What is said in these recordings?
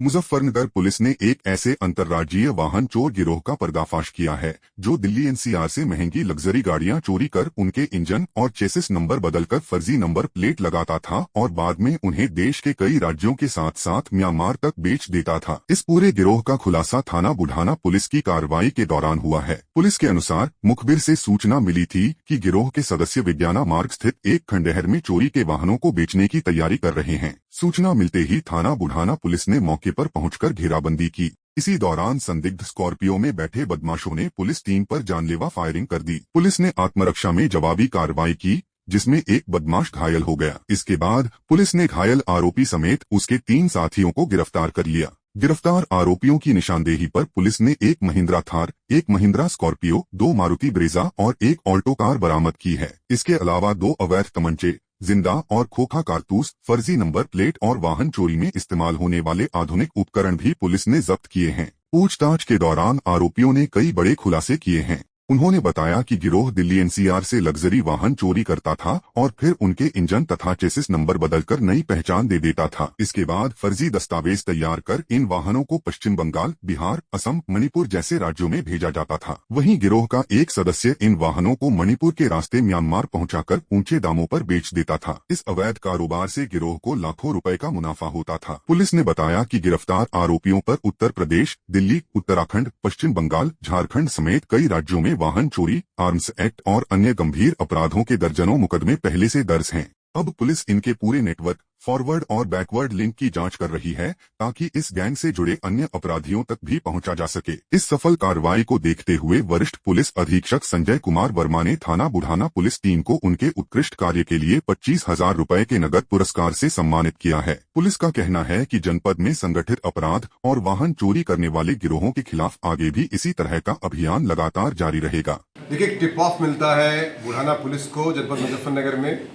Muzaffarnagar police ने एक ऐसे अंतर्राज्यीय वाहन चोर गिरोह का पर्दाफाश किया है जो दिल्ली एनसीआर से महंगी लग्जरी गाड़ियां चोरी कर उनके इंजन और चेसिस नंबर बदलकर फर्जी नंबर प्लेट लगाता था और बाद में उन्हें देश के कई राज्यों के साथ साथ म्यांमार तक बेच देता था। इस पूरे गिरोह का खुलासा थाना बुढ़ाना पुलिस की कार्रवाई के दौरान हुआ है। पुलिस के अनुसार मुखबिर से सूचना मिली थी कि गिरोह के सदस्य विज्ञाना मार्ग स्थित एक खंडहर में चोरी के वाहनों को बेचने की तैयारी कर रहे हैं। सूचना मिलते ही थाना बुढ़ाना पुलिस ने मौके पर पहुंचकर घेराबंदी की। इसी दौरान संदिग्ध स्कॉर्पियो में बैठे बदमाशों ने पुलिस टीम पर जानलेवा फायरिंग कर दी। पुलिस ने आत्मरक्षा में जवाबी कार्रवाई की जिसमें एक बदमाश घायल हो गया। इसके बाद पुलिस ने घायल आरोपी समेत उसके 3 साथियों को गिरफ्तार कर लिया। गिरफ्तार आरोपियों की निशानदेही पर पुलिस ने एक महिंद्रा थार, एक महिंद्रा स्कॉर्पियो, 2 मारुति ब्रेजा और एक ऑल्टो कार बरामद की है। इसके अलावा 2 अवैध तमंचे, जिंदा और खोखा कारतूस, फर्जी नंबर प्लेट और वाहन चोरी में इस्तेमाल होने वाले आधुनिक उपकरण भी पुलिस ने जब्त किए हैं। पूछताछ के दौरान आरोपियों ने कई बड़े खुलासे किए हैं। उन्होंने बताया कि गिरोह दिल्ली एनसीआर से लग्जरी वाहन चोरी करता था और फिर उनके इंजन तथा चेसिस नंबर बदलकर नई पहचान दे देता था। इसके बाद फर्जी दस्तावेज तैयार कर इन वाहनों को पश्चिम बंगाल, बिहार, असम, मणिपुर जैसे राज्यों में भेजा जाता था। वहीं गिरोह का एक सदस्य इन वाहनों को मणिपुर के रास्ते म्यांमार पहुंचाकर ऊंचे दामों पर बेच देता था। इस अवैध कारोबार से गिरोह को लाखों रुपए का मुनाफा होता था। पुलिस ने बताया कि गिरफ्तार आरोपियों पर उत्तर प्रदेश, दिल्ली, उत्तराखंड, पश्चिम बंगाल, झारखंड समेत कई राज्यों में वाहन चोरी, आर्म्स एक्ट और अन्य गंभीर अपराधों के दर्जनों मुकदमे पहले से दर्ज हैं। अब पुलिस इनके पूरे नेटवर्क, फॉरवर्ड और बैकवर्ड लिंक की जांच कर रही है ताकि इस गैंग से जुड़े अन्य अपराधियों तक भी पहुंचा जा सके। इस सफल कार्रवाई को देखते हुए वरिष्ठ पुलिस अधीक्षक संजय कुमार वर्मा ने थाना बुढ़ाना पुलिस टीम को उनके उत्कृष्ट कार्य के लिए 25,000 रुपए के नगद पुरस्कार से सम्मानित किया है। पुलिस का कहना है कि जनपद में संगठित अपराध और वाहन चोरी करने वाले गिरोहों के खिलाफ आगे भी इसी तरह का अभियान लगातार जारी रहेगा। देखिए, टिप ऑफ मिलता है बुढ़ाना पुलिस को जनपद मुजफ्फरनगर में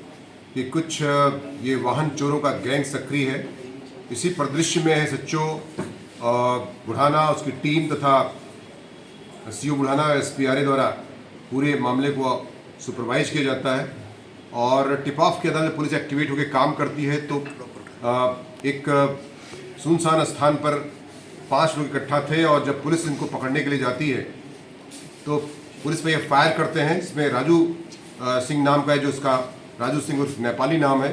कि कुछ ये वाहन चोरों का गैंग सक्रिय है। इसी परिदृश्य में एसएचओ बुढ़ाना, उसकी टीम तथा सीओ बुढ़ाना एसपीआरए द्वारा पूरे मामले को सुपरवाइज किया जाता है और टिप ऑफ के आधार पर पुलिस एक्टिवेट होकर काम करती है। तो एक सुनसान स्थान पर 5 लोग इकट्ठा थे और जब पुलिस इनको पकड़ने के लिए जाती है तो पुलिस पे ये फायर करते हैं। इसमें राजू सिंह नाम का है, जो उसका राजू सिंह उर्फ नेपाली नाम है,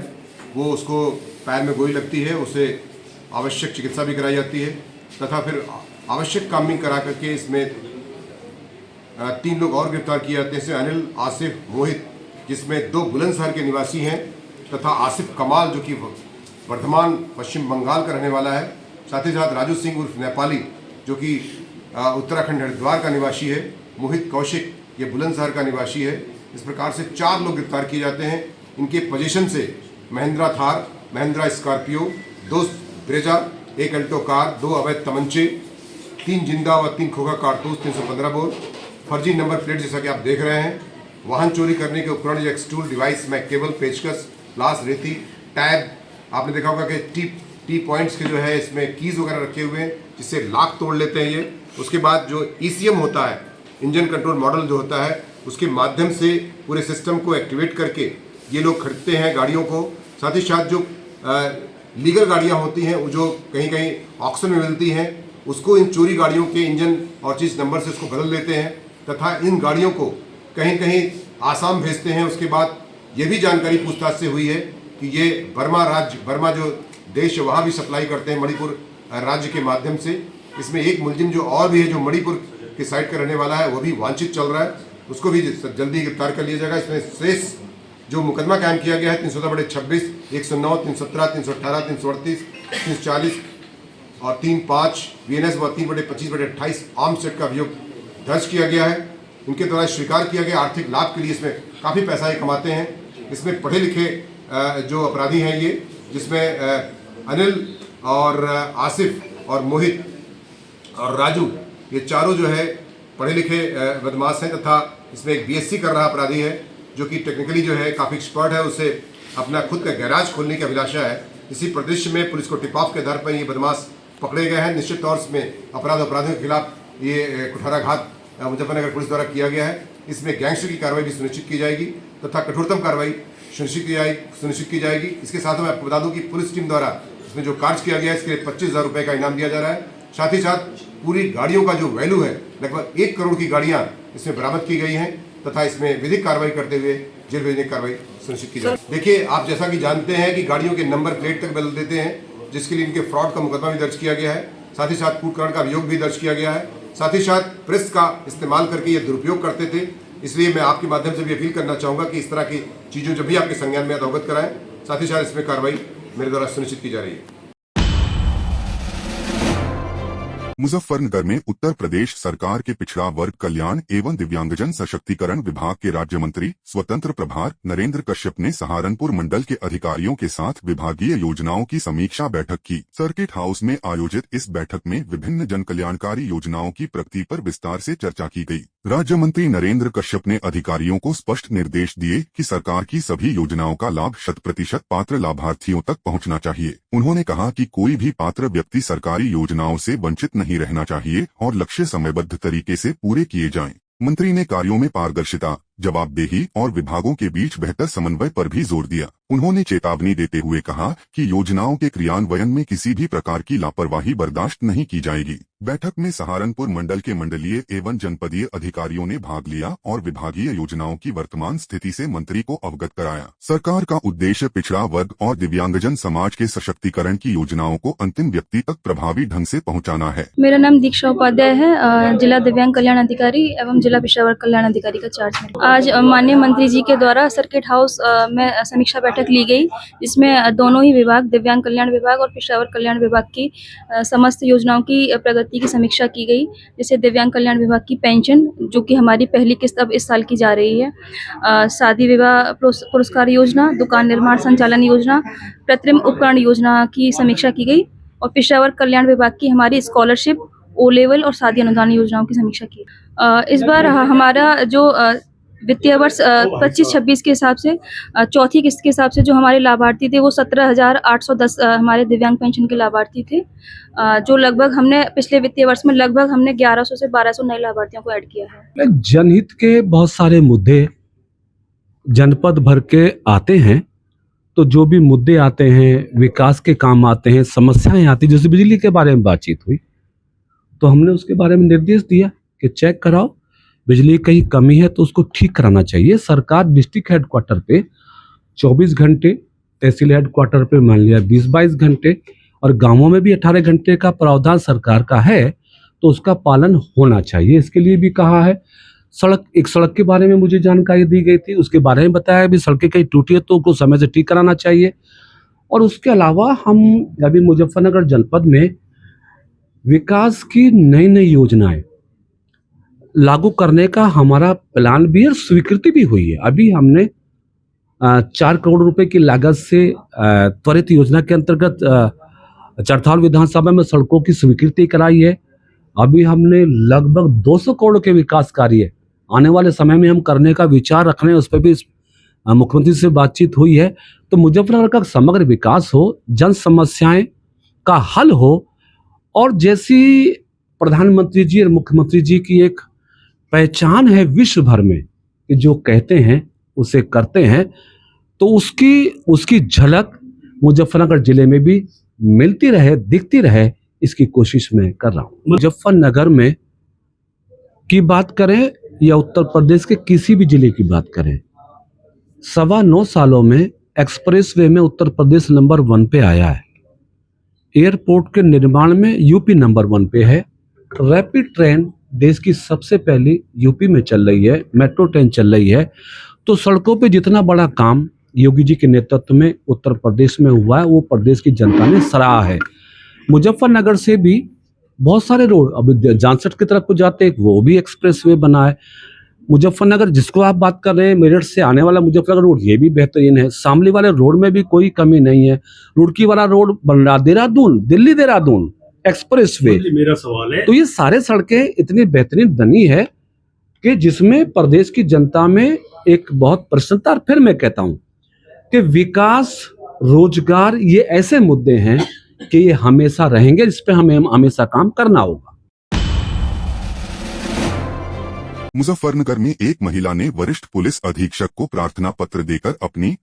वो उसको पैर में गोली लगती है, उसे आवश्यक चिकित्सा भी कराई जाती है तथा फिर आवश्यक कामिंग करा करके इसमें 3 लोग और गिरफ्तार किए जाते हैं। इसमें अनिल, आसिफ, मोहित, जिसमें 2 बुलंदशहर के निवासी हैं तथा आसिफ कमाल जो कि वर्धमान पश्चिम बंगाल का रहने वाला है। साथ ही साथ राजू सिंह उर्फ नेपाली जो कि उत्तराखंड हरिद्वार का निवासी है। मोहित कौशिक ये बुलंदशहर का निवासी है। इस प्रकार से 4 लोग गिरफ्तार किए जाते हैं। इनके पोजीशन से Mahindra Thar, Mahindra Scorpio, 2 Brezza, 1 Alto car, 2 अवैध तमंचे, 3 जिंदा और 3 खोखा कारतूस, 315 बोर, फर्जी नंबर प्लेट जैसा कि आप देख रहे हैं, वाहन चोरी करने के उपकरण, जो एक्सटूल डिवाइस में केबल, पेचकस, प्लास, रेती, टैब, आपने देखा होगा कि टी पॉइंट्स के जो है इसमें कीज वगैरह रखे हुए हैं जिससे लाख तोड़ लेते हैं ये। उसके बाद जो ईसीएम होता है, इंजन कंट्रोल मॉडल जो होता है, उसके माध्यम से पूरे सिस्टम को एक्टिवेट करके ये लोग खरीदते हैं गाड़ियों को। साथ ही साथ जो लीगल गाड़ियां होती हैं, वो जो कहीं कहीं ऑक्शन में मिलती हैं, उसको इन चोरी गाड़ियों के इंजन और चीज नंबर से उसको बदल लेते हैं तथा इन गाड़ियों को कहीं कहीं आसाम भेजते हैं। उसके बाद ये भी जानकारी पूछताछ से हुई है कि ये बर्मा जो देश है वहाँ भी सप्लाई करते हैं मणिपुर राज्य के माध्यम से। इसमें एक मुलजिम जो और भी है, जो मणिपुर के साइड का रहने वाला है, वो भी वांछित चल रहा है, उसको भी जल्दी गिरफ्तार कर लिया जाएगा। इसमें शेष जो मुकदमा कायम किया गया है 310/26, 109, 317, 318, 338, 340 और 35 VNS व 3/25/28 आर्म्स एक्ट का अभियोग दर्ज किया गया है। इनके द्वारा स्वीकार किया गया आर्थिक लाभ के लिए इसमें काफ़ी पैसा ये कमाते हैं। इसमें पढ़े लिखे जो अपराधी हैं ये, जिसमें अनिल और आसिफ और मोहित और राजू, ये चारों जो है पढ़े लिखे बदमाश हैं तथा इसमें एक BSc कर रहा अपराधी है जो कि टेक्निकली जो है काफ़ी एक्सपर्ट है, उसे अपना खुद का गैराज खोलने की अभिलाषा है। इसी परिदृश्य में पुलिस को टिप ऑफ के आधार पर ये बदमाश पकड़े गए हैं। निश्चित तौर से अपराधियों के खिलाफ ये कुठाराघात मुजफ्फरनगर पुलिस द्वारा किया गया है। इसमें गैंगस्टर की कार्रवाई भी सुनिश्चित की जाएगी तथा कठोरतम कार्रवाई सुनिश्चित की जाएगी। इसके साथ मैं आपको बता दूं कि पुलिस टीम द्वारा इसमें जो कार्य किया गया है इसके लिए 25,000 रुपये का इनाम दिया जा रहा है। साथ ही साथ पूरी गाड़ियों का जो वैल्यू है लगभग 1 करोड़ की गाड़ियां इसमें बरामद की गई हैं तथा इसमें विधिक कार्रवाई करते हुए जेल भेजने की कार्रवाई सुनिश्चित की जाए। देखिए, आप जैसा कि जानते हैं कि गाड़ियों के नंबर प्लेट तक बदल देते हैं, जिसके लिए इनके फ्रॉड का मुकदमा भी दर्ज किया गया है। साथ ही साथ कूटकांड का अभियोग भी दर्ज किया गया है। साथ ही साथ प्रेस का इस्तेमाल करके ये दुरुपयोग करते थे। इसलिए मैं आपके माध्यम से भी अपील करना चाहूँगा कि इस तरह की चीज़ों जब भी आपके संज्ञान में अवगत कराएं। साथ ही साथ इसमें कार्रवाई मेरे द्वारा सुनिश्चित की जा रही है। मुजफ्फरनगर में उत्तर प्रदेश सरकार के पिछड़ा वर्ग कल्याण एवं दिव्यांगजन सशक्तिकरण विभाग के राज्य मंत्री स्वतंत्र प्रभार नरेंद्र कश्यप ने सहारनपुर मंडल के अधिकारियों के साथ विभागीय योजनाओं की समीक्षा बैठक की। सर्किट हाउस में आयोजित इस बैठक में विभिन्न जन कल्याणकारी योजनाओं की प्रगति पर विस्तार से चर्चा की गई। राज्य मंत्री नरेंद्र कश्यप ने अधिकारियों को स्पष्ट निर्देश दिए कि सरकार की सभी योजनाओं का लाभ 100% पात्र लाभार्थियों तक पहुंचना चाहिए। उन्होंने कहा कि कोई भी पात्र व्यक्ति सरकारी योजनाओं से वंचित नहीं रहना चाहिए और लक्ष्य समयबद्ध तरीके से पूरे किए जाएं। मंत्री ने कार्यों में पारदर्शिता, जवाबदेही और विभागों के बीच बेहतर समन्वय पर भी जोर दिया। उन्होंने चेतावनी देते हुए कहा कि योजनाओं के क्रियान्वयन में किसी भी प्रकार की लापरवाही बर्दाश्त नहीं की जाएगी। बैठक में सहारनपुर मंडल के मंडलीय एवं जनपदीय अधिकारियों ने भाग लिया और विभागीय योजनाओं की वर्तमान स्थिति से मंत्री को अवगत कराया। सरकार का उद्देश्य पिछड़ा वर्ग और दिव्यांगजन समाज के सशक्तिकरण की योजनाओं को अंतिम व्यक्ति तक प्रभावी ढंग से पहुँचाना है। मेरा नाम दीक्षा उपाध्याय है, जिला दिव्यांग कल्याण अधिकारी एवं जिला पिछड़ा वर्ग कल्याण अधिकारी का चार्ज है। आज माननीय मंत्री जी के द्वारा सर्किट हाउस में समीक्षा बैठक ली गई, जिसमें दोनों ही विभाग, दिव्यांग कल्याण विभाग और पिछड़ा वर्ग कल्याण विभाग की समस्त योजनाओं की प्रगति की समीक्षा की गई। जैसे दिव्यांग कल्याण विभाग की पेंशन, जो कि हमारी पहली किस्त अब इस साल की जा रही है, शादी विवाह पुरस्कार योजना, दुकान निर्माण संचालन योजना, कृत्रिम उपकरण योजना की समीक्षा की गई और पिछड़ा वर्ग कल्याण विभाग की हमारी स्कॉलरशिप, ओ लेवल और शादी अनुदान योजनाओं की समीक्षा की। इस बार हमारा जो वित्तीय वर्ष 25-26 के हिसाब से चौथी किस्त के हिसाब से जो हमारे लाभार्थी थे वो 17,810 हमारे दिव्यांग पेंशन के लाभार्थी थे, जो लगभग हमने पिछले वित्तीय वर्ष में लगभग हमने 1100 से 1200 नए लाभार्थियों को ऐड किया है। जनहित के बहुत सारे मुद्दे जनपद भर के आते हैं, तो जो भी मुद्दे आते हैं, विकास के काम आते हैं, समस्याएं आती, जैसे बिजली के बारे में बातचीत हुई तो हमने उसके बारे में निर्देश दिया कि चेक कराओ, बिजली कहीं कमी है तो उसको ठीक कराना चाहिए। सरकार डिस्ट्रिक्ट हेडक्वार्टर पे 24 घंटे, तहसील हेडक्वार्टर पे मान लिया 20-22 घंटे और गांवों में भी 18 घंटे का प्रावधान सरकार का है, तो उसका पालन होना चाहिए। इसके लिए भी कहा है। एक सड़क के बारे में मुझे जानकारी दी गई थी, उसके बारे में बताया भी सड़कें कहीं टूटी है तो उसको समय से ठीक कराना चाहिए। और उसके अलावा हम अभी मुजफ्फरनगर जनपद में विकास की नई नई योजनाएं लागू करने का हमारा प्लान भी और स्वीकृति भी हुई है। अभी हमने 4 करोड़ रुपए की लागत से त्वरित योजना के अंतर्गत चरथाल विधानसभा में सड़कों की स्वीकृति कराई है। अभी हमने लगभग 200 करोड़ के विकास कार्य आने वाले समय में हम करने का विचार रख रहे हैं। उस पर भी मुख्यमंत्री से बातचीत हुई है। तो मुजफ्फरनगर का समग्र विकास हो, जन समस्याएं का हल हो और जैसी प्रधानमंत्री जी और मुख्यमंत्री जी की एक पहचान है विश्व भर में कि जो कहते हैं उसे करते हैं, तो उसकी झलक मुजफ्फरनगर जिले में भी मिलती रहे, दिखती रहे, इसकी कोशिश मैं कर रहा हूँ। मुजफ्फरनगर में की बात करें या उत्तर प्रदेश के किसी भी जिले की बात करें, 9.25 सालों में एक्सप्रेसवे में उत्तर प्रदेश नंबर 1 पे आया है। एयरपोर्ट के निर्माण में यूपी नंबर 1 पे है। रैपिड ट्रेन देश की सबसे पहली यूपी में चल रही है, मेट्रो ट्रेन चल रही है। तो सड़कों पे जितना बड़ा काम योगी जी के नेतृत्व में उत्तर प्रदेश में हुआ है, वो प्रदेश की जनता ने सराहा है। मुजफ्फरनगर से भी बहुत सारे रोड, अभी जानसठ की तरफ को जाते हैं, वो भी एक्सप्रेसवे बना है। मुजफ्फरनगर जिसको आप बात कर रहे हैं, मेरठ से आने वाला मुजफ्फरनगर रोड, ये भी बेहतरीन है। शामली वाले रोड में भी कोई कमी नहीं है। रुड़की वाला रोड बन रहा, देहरादून, दिल्ली देहरादून एक्सप्रेसवे। मेरा सवाल है, तो ये सारे सड़कें इतनी बेहतरीन बनी है कि जिसमें प्रदेश की जनता में एक बहुत प्रसन्नता। और फिर मैं कहता हूं कि विकास, रोजगार, ये ऐसे मुद्दे हैं कि ये हमेशा रहेंगे, इस पे हमें हमेशा काम करना होगा। मुजफ्फरनगर में एक महिला ने वरिष्ठ पुलिस अधीक्षक को प्रार्थना पत्र देकर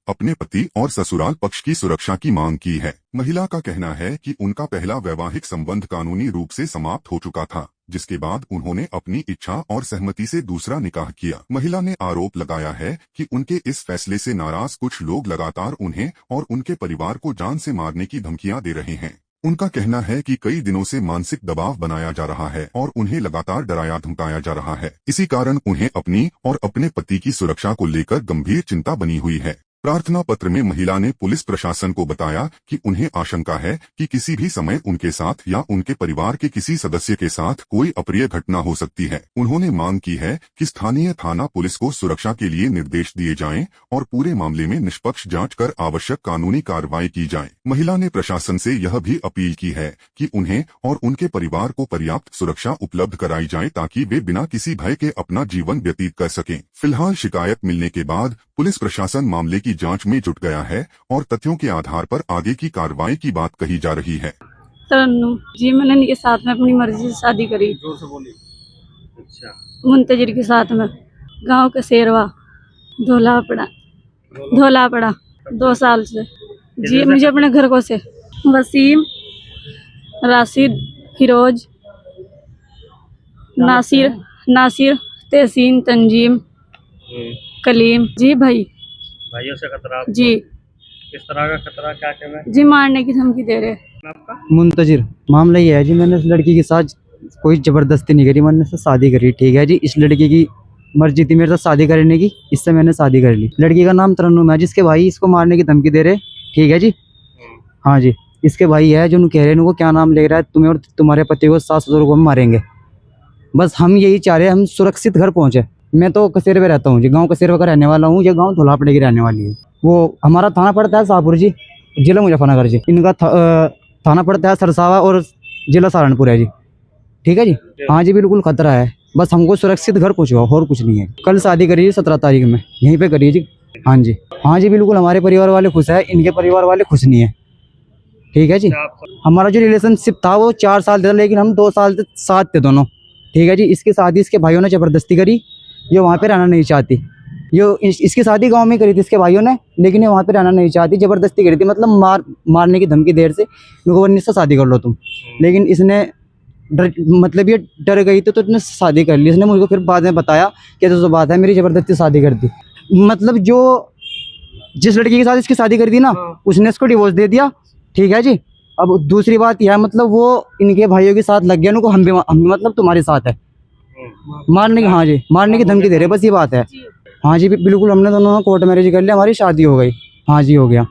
अपने पति और ससुराल पक्ष की सुरक्षा की मांग की है। महिला का कहना है कि उनका पहला वैवाहिक संबंध कानूनी रूप से समाप्त हो चुका था, जिसके बाद उन्होंने अपनी इच्छा और सहमति से दूसरा निकाह किया। महिला ने आरोप लगाया है कि उनके इस फैसले से नाराज कुछ लोग लगातार उन्हें और उनके परिवार को जान से मारने की धमकियां दे रहे हैं। उनका कहना है कि कई दिनों से मानसिक दबाव बनाया जा रहा है और उन्हें लगातार डराया धमकाया जा रहा है। इसी कारण उन्हें अपनी और अपने पति की सुरक्षा को लेकर गंभीर चिंता बनी हुई है। प्रार्थना पत्र में महिला ने पुलिस प्रशासन को बताया कि उन्हें आशंका है कि किसी भी समय उनके साथ या उनके परिवार के किसी सदस्य के साथ कोई अप्रिय घटना हो सकती है। उन्होंने मांग की है कि स्थानीय थाना पुलिस को सुरक्षा के लिए निर्देश दिए जाएं और पूरे मामले में निष्पक्ष जांच कर आवश्यक कानूनी कार्रवाई की जाए। महिला ने प्रशासन से यह भी अपील की है कि उन्हें और उनके परिवार को पर्याप्त सुरक्षा उपलब्ध कराई जाए ताकि वे बिना किसी भय के अपना जीवन व्यतीत कर सकें। फिलहाल शिकायत मिलने के बाद पुलिस प्रशासन मामले की जांच में जुट गया है और तथ्यों के आधार पर आगे की कार्रवाई की बात कही जा रही है। तरन्नुम जी, मैंने इनके साथ में अपनी मर्जी से शादी करी। जोर से बोलिए। अच्छा। मुंतजिर के साथ में, गांव के शेरवा, धोलापड़ा 2 साल से जी। मुझे अपने घर को से वसीम, राशिद, फिरोज, नासिर, तहसीन, तंजीम, कलीम जी। भाइयों से खतरा आपको? जी। किस तरह का खतरा, क्या कहना है? जी मारने की धमकी दे रहे। आपका मुंतजिर मामला ये है जी, मैंने इस लड़की के साथ कोई ज़बरदस्ती नहीं करी, मैंने उससे शादी करी। ठीक है जी, इस लड़की की मर्जी थी मेरे साथ शादी करने की, इससे मैंने शादी कर ली। लड़की का नाम तरन्नुम है, जिसके भाई इसको मारने की धमकी दे रहे। ठीक है जी, हाँ जी, इसके भाई है जो कह रहे हैं, उनको क्या नाम ले रहा है, तुम्हें और तुम्हारे पति को 7 ससुर को मारेंगे। बस हम यही चाह रहे हैं, हम सुरक्षित घर पहुँचे। मैं तो कसेरे में रहता हूँ जी, गांव कसेरे का रहने वाला हूँ। ये गांव धोलापड़े की रहने वाली है। वो हमारा थाना पड़ता है शाहपुर जी, जिला मुजफ्फरनगर जी। इनका थाना पड़ता है सरसावा और जिला सहारनपुर है जी। ठीक है जी, हाँ जी, बिल्कुल खतरा है। बस हमको सुरक्षित घर पहुँचवाओ, और कुछ नहीं है। कल शादी करिए 17 तारीख में, यहीं पे करिए जी। हाँ जी, हाँ जी, बिल्कुल हमारे परिवार वाले खुश है, इनके परिवार वाले खुश नहीं है। ठीक है जी, हमारा जो रिलेशनशिप था वो 4 साल था, लेकिन हम 2 साल से साथ थे दोनों। ठीक है जी, इसकी शादी इसके भाइयों ने ज़बरदस्ती करी। ये वहाँ पे रहना नहीं चाहती। इसकी शादी गांव में करी थी इसके भाइयों ने, लेकिन ये वहाँ पे रहना नहीं चाहती, ज़बरदस्ती करी थी। मतलब मारने की धमकी देर से इनको, वरना से शादी कर लो तुम। लेकिन इसने मतलब ये डर गई तो इसने शादी कर ली। इसने मुझको फिर बाद में बताया कि तो बात है, मेरी ज़बरदस्ती शादी कर दी। मतलब जो जिस लड़की के साथ इसकी शादी कर दी ना, उसने इसको डिवोर्स दे दिया। ठीक है जी, अब दूसरी बात यह है, मतलब वो इनके भाइयों के साथ लग गया, उनको हम भी मतलब तुम्हारे साथ है मारने की। हाँ जी, मारने की धमकी दे रहे, बस ये बात है। हाँ जी, बिल्कुल, हमने दोनों कोर्ट मैरिज कर लिया, हमारी शादी हो गई। हाँ जी, हो गया।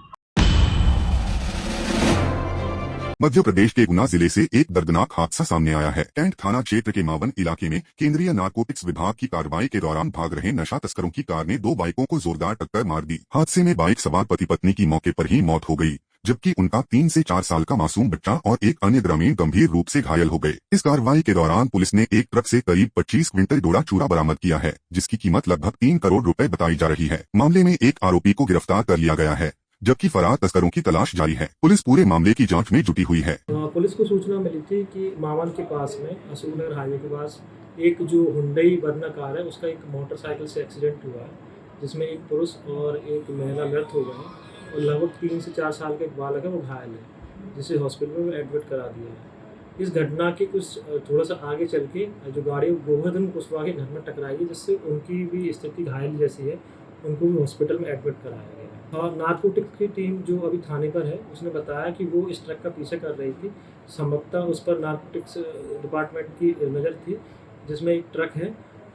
मध्य प्रदेश के गुना जिले से एक दर्दनाक हादसा सामने आया है। कैंट थाना क्षेत्र के मावन इलाके में केंद्रीय नारकोटिक्स विभाग की कार्रवाई के दौरान भाग रहे नशा तस्करों की कार ने 2 बाइकों को जोरदार टक्कर मार दी। हादसे में बाइक सवार पति पत्नी की मौके पर ही मौत हो गई, जबकि उनका 3 से 4 साल का मासूम बच्चा और एक अन्य ग्रामीण गंभीर रूप से घायल हो गए। इस कार्रवाई के दौरान पुलिस ने एक ट्रक से करीब 25 क्विंटल डोडा चूरा बरामद किया है, जिसकी कीमत लगभग 3 करोड़ रुपए बताई जा रही है। मामले में एक आरोपी को गिरफ्तार कर लिया गया है, जबकि फरार तस्करों की तलाश जारी है। पुलिस पूरे मामले की जांच में जुटी हुई है। पुलिस को सूचना मिली थी कि मावन के पास में, असूलनगर हाईवे के पास, एक जो हुंडई वर्ना कार है, उसका एक मोटरसाइकिल से एक्सीडेंट हुआ है, जिसमें एक पुरुष और एक महिला मृत हो गए और लगभग 3 से 4 साल के एक बालक है, वो घायल है, जिसे हॉस्पिटल में एडमिट करा दिया है। इस घटना के कुछ थोड़ा सा आगे चल के जो गाड़ी गोवर्धन कुशवाहा के घर में टकराई, जिससे उनकी भी स्थिति घायल जैसी है, उनको भी हॉस्पिटल में एडमिट कराया गया है। और नारकोटिक्स की टीम जो अभी थाने पर है, उसने बताया कि वो इस ट्रक का पीछा कर रही थी। संभवतः उस पर नारकोटिक्स डिपार्टमेंट की नज़र थी, जिसमें एक ट्रक है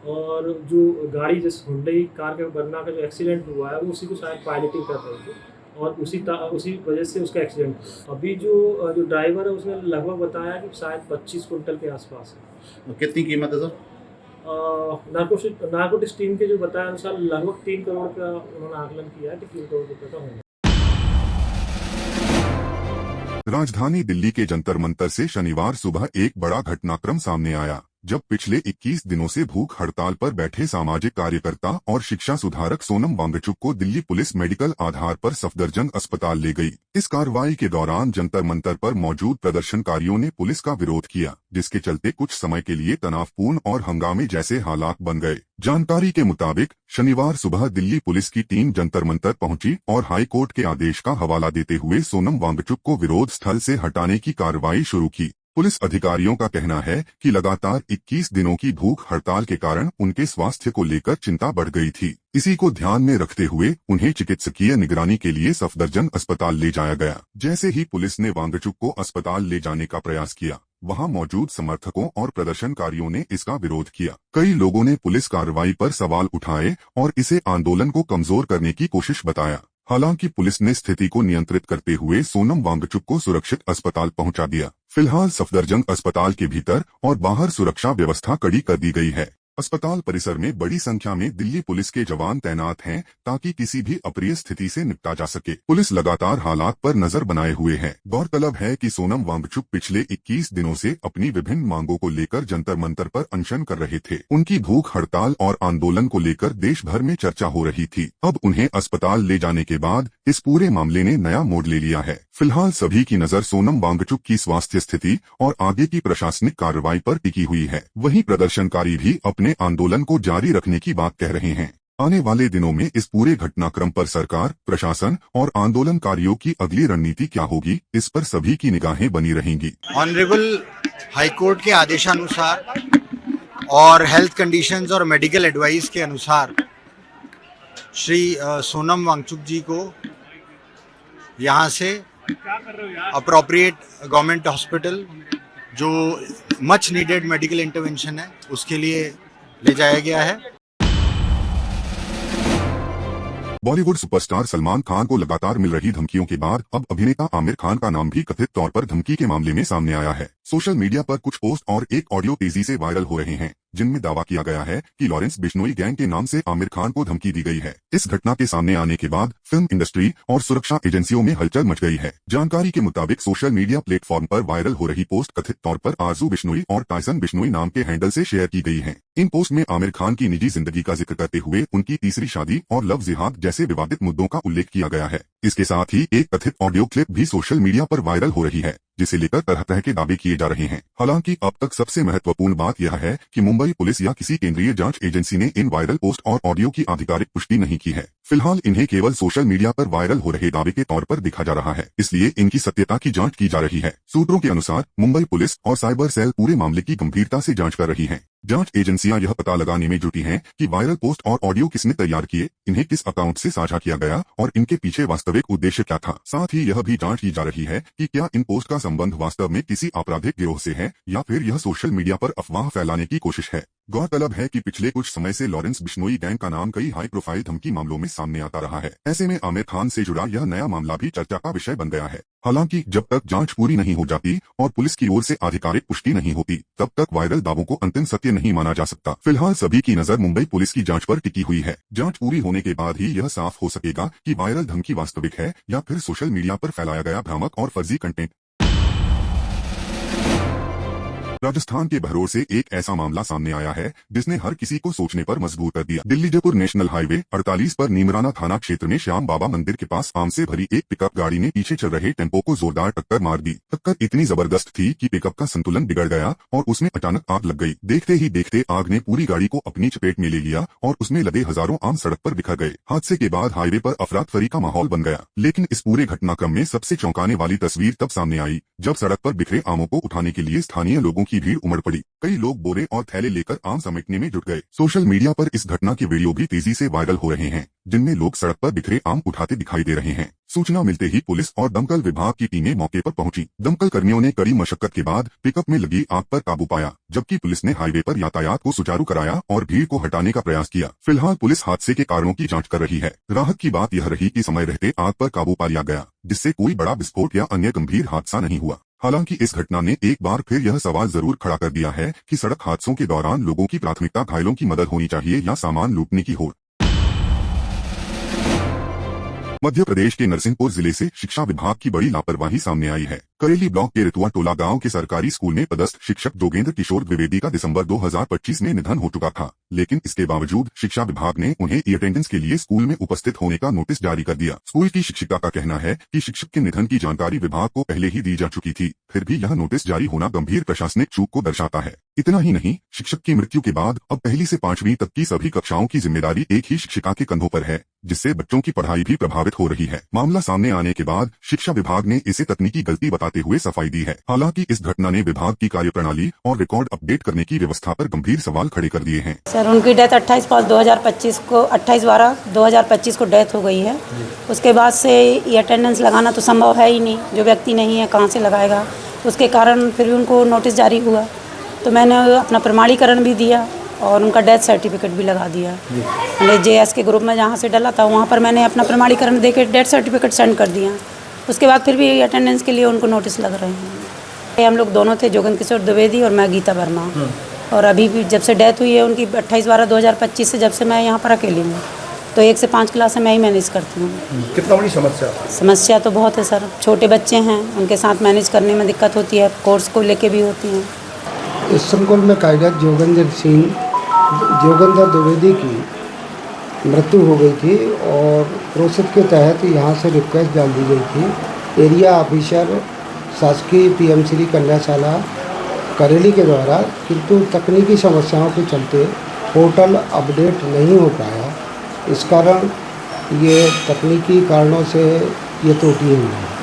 और जो गाड़ी जिस हुंडई कार के वर्ना का जो एक्सीडेंट हुआ है, वो उसी को शायद पायलटिंग कर रही थी और उसी वजह से उसका एक्सीडेंट हुआ। अभी जो ड्राइवर है, उसने लगभग बताया कि शायद 25 कुंटल के आसपास है। कितनी कीमत है सर? नारकोटिक्स टीम के जो बताया अनुसार लगभग 3 करोड़ का उन्होंने आकलन किया है कि 3 करोड़ रुपये का होगा। राजधानी दिल्ली के जंतर मंतर से शनिवार सुबह एक बड़ा घटनाक्रम सामने आया, जब पिछले 21 दिनों से भूख हड़ताल पर बैठे सामाजिक कार्यकर्ता और शिक्षा सुधारक सोनम वांगचुक को दिल्ली पुलिस मेडिकल आधार पर सफदरजंग अस्पताल ले गई। इस कार्रवाई के दौरान जंतर मंतर पर मौजूद प्रदर्शनकारियों ने पुलिस का विरोध किया, जिसके चलते कुछ समय के लिए तनावपूर्ण और हंगामे जैसे हालात बन गए। जानकारी के मुताबिक शनिवार सुबह दिल्ली पुलिस की टीम जंतर मंतर पहुंची और हाई कोर्ट के आदेश का हवाला देते हुए सोनम वांगचुक को विरोध स्थल से हटाने की कार्रवाई शुरू की। पुलिस अधिकारियों का कहना है कि लगातार 21 दिनों की भूख हड़ताल के कारण उनके स्वास्थ्य को लेकर चिंता बढ़ गई थी। इसी को ध्यान में रखते हुए उन्हें चिकित्सकीय निगरानी के लिए सफदरजंग अस्पताल ले जाया गया। जैसे ही पुलिस ने वांगचुक को अस्पताल ले जाने का प्रयास किया, वहां मौजूद समर्थकों और प्रदर्शनकारियों ने इसका विरोध किया। कई लोगों ने पुलिस कार्रवाई पर सवाल उठाए और इसे आंदोलन को कमजोर करने की कोशिश बताया। हालांकि पुलिस ने स्थिति को नियंत्रित करते हुए सोनम वांगचुक को सुरक्षित अस्पताल पहुंचा दिया। फिलहाल सफदरजंग अस्पताल के भीतर और बाहर सुरक्षा व्यवस्था कड़ी कर दी गई है। अस्पताल परिसर में बड़ी संख्या में दिल्ली पुलिस के जवान तैनात हैं ताकि किसी भी अप्रिय स्थिति से निपटा जा सके। पुलिस लगातार हालात पर नजर बनाए हुए है। गौरतलब है कि सोनम वांगचुक पिछले 21 दिनों से अपनी विभिन्न मांगों को लेकर जंतर मंतर पर अनशन कर रहे थे। उनकी भूख हड़ताल और आंदोलन को लेकर देश भर में चर्चा हो रही थी। अब उन्हें अस्पताल ले जाने के बाद इस पूरे मामले ने नया मोड़ ले लिया है। फिलहाल सभी की नजर सोनम वांगचुक की स्वास्थ्य स्थिति और आगे की प्रशासनिक कार्रवाई पर टिकी हुई है। वहीं प्रदर्शनकारी भी अपने आंदोलन को जारी रखने की बात कह रहे हैं। आने वाले दिनों में इस पूरे घटनाक्रम पर सरकार, प्रशासन और आंदोलनकारियों की अगली रणनीति क्या होगी, इस पर सभी की निगाहें बनी रहेंगी। ऑनरेबल हाईकोर्ट के आदेशानुसार और हेल्थ कंडीशंस और मेडिकल एडवाइस के अनुसार श्री सोनम वांगचुक जी को यहाँ से अप्रोप्रिएट गवर्नमेंट हॉस्पिटल, जो मच नीडेड मेडिकल इंटरवेंशन है, उसके लिए ले जाया गया है। बॉलीवुड सुपरस्टार सलमान खान को लगातार मिल रही धमकियों के बाद अब अभिनेता आमिर खान का नाम भी कथित तौर पर धमकी के मामले में सामने आया है। सोशल मीडिया पर कुछ पोस्ट और एक ऑडियो तेजी से वायरल हो रहे हैं, जिनमें दावा किया गया है कि लॉरेंस बिश्नोई गैंग के नाम से आमिर खान को धमकी दी गई है। इस घटना के सामने आने के बाद फिल्म इंडस्ट्री और सुरक्षा एजेंसियों में हलचल मच गई है। जानकारी के मुताबिक सोशल मीडिया प्लेटफॉर्म पर वायरल हो रही पोस्ट कथित तौर पर आरजू बिश्नोई और टाइसन बिश्नोई नाम के हैंडल से शेयर की गई है। इन पोस्ट में आमिर खान की निजी जिंदगी का जिक्र करते हुए उनकी तीसरी शादी और लव जिहाद जैसे विवादित मुद्दों का उल्लेख किया गया है। इसके साथ ही एक कथित ऑडियो क्लिप भी सोशल मीडिया पर वायरल हो रही है, जिसे लेकर तरह तरह के दावे किए जा रहे हैं। हालांकि अब तक सबसे महत्वपूर्ण बात यह है कि मुंबई पुलिस या किसी केंद्रीय जांच एजेंसी ने इन वायरल पोस्ट और ऑडियो की आधिकारिक पुष्टि नहीं की है। फिलहाल इन्हें केवल सोशल मीडिया पर वायरल हो रहे दावे के तौर पर देखा जा रहा है, इसलिए इनकी सत्यता की जांच की जा रही है। सूत्रों के अनुसार मुंबई पुलिस और साइबर सेल पूरे मामले की गंभीरता से जांच कर रही है। जांच एजेंसियां यह पता लगाने में जुटी हैं कि वायरल पोस्ट और ऑडियो किसने तैयार किए, इन्हें किस अकाउंट से साझा किया गया और इनके पीछे वास्तविक उद्देश्य क्या था। साथ ही यह भी जांच की जा रही है कि क्या इन पोस्ट का संबंध वास्तव में किसी आपराधिक गिरोह से है या फिर यह सोशल मीडिया पर अफवाह फैलाने की कोशिश है। गौरतलब है कि पिछले कुछ समय से लॉरेंस बिश्नोई गैंग का नाम कई हाई प्रोफाइल धमकी मामलों में सामने आता रहा है। ऐसे में आमिर खान से जुड़ा यह नया मामला भी चर्चा का विषय बन गया है। हालांकि जब तक जांच पूरी नहीं हो जाती और पुलिस की ओर से आधिकारिक पुष्टि नहीं होती, तब तक वायरल दावों को अंतिम सत्य नहीं माना जा सकता। फिलहाल सभी की नजर मुंबई पुलिस की जांच पर टिकी हुई है। जांच पूरी होने के बाद ही यह साफ हो सकेगा कि वायरल धमकी वास्तविक है या फिर सोशल मीडिया पर फैलाया गया भ्रामक और फर्जी कंटेंट। राजस्थान के बहरोड से एक ऐसा मामला सामने आया है जिसने हर किसी को सोचने पर मजबूर कर दिया। दिल्ली जयपुर नेशनल हाईवे 48 पर नीमराना थाना क्षेत्र में श्याम बाबा मंदिर के पास आम से भरी एक पिकअप गाड़ी ने पीछे चल रहे टेम्पो को जोरदार टक्कर मार दी। टक्कर इतनी जबरदस्त थी कि पिकअप का संतुलन बिगड़ गया और उसमें अचानक आग लग गई। देखते ही देखते आग ने पूरी गाड़ी को अपनी चपेट में ले लिया और उसमें लदे हजारों आम सड़क पर बिखर गए। हादसे के बाद हाईवे पर अफरा तफरी का माहौल बन गया। लेकिन इस पूरे घटनाक्रम में सबसे चौंकाने वाली तस्वीर तब सामने आई जब सड़क पर बिखरे आमों को उठाने के लिए स्थानीय लोगों की भीड़ उमड़ पड़ी। कई लोग बोरे और थैले लेकर आम समेटने में जुट गए। सोशल मीडिया पर इस घटना के वीडियो भी तेजी से वायरल हो रहे हैं, जिनमें लोग सड़क पर बिखरे आम उठाते दिखाई दे रहे हैं। सूचना मिलते ही पुलिस और दमकल विभाग की टीमें मौके पर पहुंची। दमकल कर्मियों ने कड़ी मशक्कत के बाद पिकअप में लगी आग पर काबू पाया, जबकि पुलिस ने हाईवे पर यातायात को सुचारू कराया और भीड़ को हटाने का प्रयास किया। फिलहाल पुलिस हादसे के कारणों की जांच कर रही है। राहत की बात यह रही कि समय रहते आग पर काबू पा लिया गया, जिससे कोई बड़ा विस्फोट या अन्य गंभीर हादसा नहीं हुआ। हालांकि इस घटना ने एक बार फिर यह सवाल जरूर खड़ा कर दिया है कि सड़क हादसों के दौरान लोगों की प्राथमिकता घायलों की मदद होनी चाहिए या सामान लूटने की होड़। मध्य प्रदेश के नरसिंहपुर जिले से शिक्षा विभाग की बड़ी लापरवाही सामने आई है। करेली ब्लॉक के रितुआ टोला गांव के सरकारी स्कूल में पदस्थ शिक्षक जोगेंद्र किशोर द्विवेदी का दिसंबर 2025 में निधन हो चुका था, लेकिन इसके बावजूद शिक्षा विभाग ने उन्हें अटेंडेंस के लिए स्कूल में उपस्थित होने का नोटिस जारी कर दिया। स्कूल की शिक्षिका का कहना है कि शिक्षक के निधन की जानकारी विभाग को पहले ही दी जा चुकी थी, फिर भी यह नोटिस जारी होना गंभीर प्रशासनिक चूक को दर्शाता है। इतना ही नहीं, शिक्षक की मृत्यु के बाद अब पहली से 5वीं तक की सभी कक्षाओं की जिम्मेदारी एक ही शिक्षिका के कंधों पर है, जिससे बच्चों की पढ़ाई भी प्रभावित हो रही है। मामला सामने आने के बाद शिक्षा विभाग ने इसे तकनीकी गलती बताते हुए सफाई दी है। हालांकि इस घटना ने विभाग की कार्यप्रणाली और रिकॉर्ड अपडेट करने की व्यवस्था पर गंभीर सवाल खड़े कर दिए हैं। सर, उनकी डेथ 28/5/2025 को डेथ हो गई है। उसके बाद से ये अटेंडेंस लगाना तो संभव है ही नहीं, जो व्यक्ति नहीं है कहाँ से लगाएगा। उसके कारण फिर भी उनको नोटिस जारी हुआ, तो मैंने अपना प्रमाणीकरण भी दिया और उनका डेथ सर्टिफिकेट भी लगा दिया। मैंने JS के ग्रुप में जहाँ से डाला था वहाँ पर मैंने अपना प्रमाणीकरण दे के डेथ सर्टिफिकेट सेंड कर दिया। उसके बाद फिर भी अटेंडेंस के लिए उनको नोटिस लग रहे हैं। हम लोग दोनों थे, जोगेंद्र किशोर द्विवेदी और मैं गीता वर्मा। और अभी भी जब से डेथ हुई है उनकी 28/12/2025 से, जब से मैं यहाँ पर अकेली हूँ, तो 1 से 5 क्लास मैं ही मैनेज करती हूँ। कितना बड़ी समस्या तो बहुत है सर, छोटे बच्चे हैं, उनके साथ मैनेज करने में दिक्कत होती है, कोर्स को लेके भी होती हैं। इस स्कूल में कार्यरत जोगेंद्र द्विवेदी की मृत्यु हो गई थी और प्रोसेस के तहत यहाँ से रिक्वेस्ट डाल दी गई थी। एरिया ऑफिसर शासकीय PM श्री कन्याशाला करेली के द्वारा, किंतु तकनीकी समस्याओं के चलते पोर्टल अपडेट नहीं हो पाया। इस कारण ये तकनीकी कारणों से ये त्रुटि हुई है।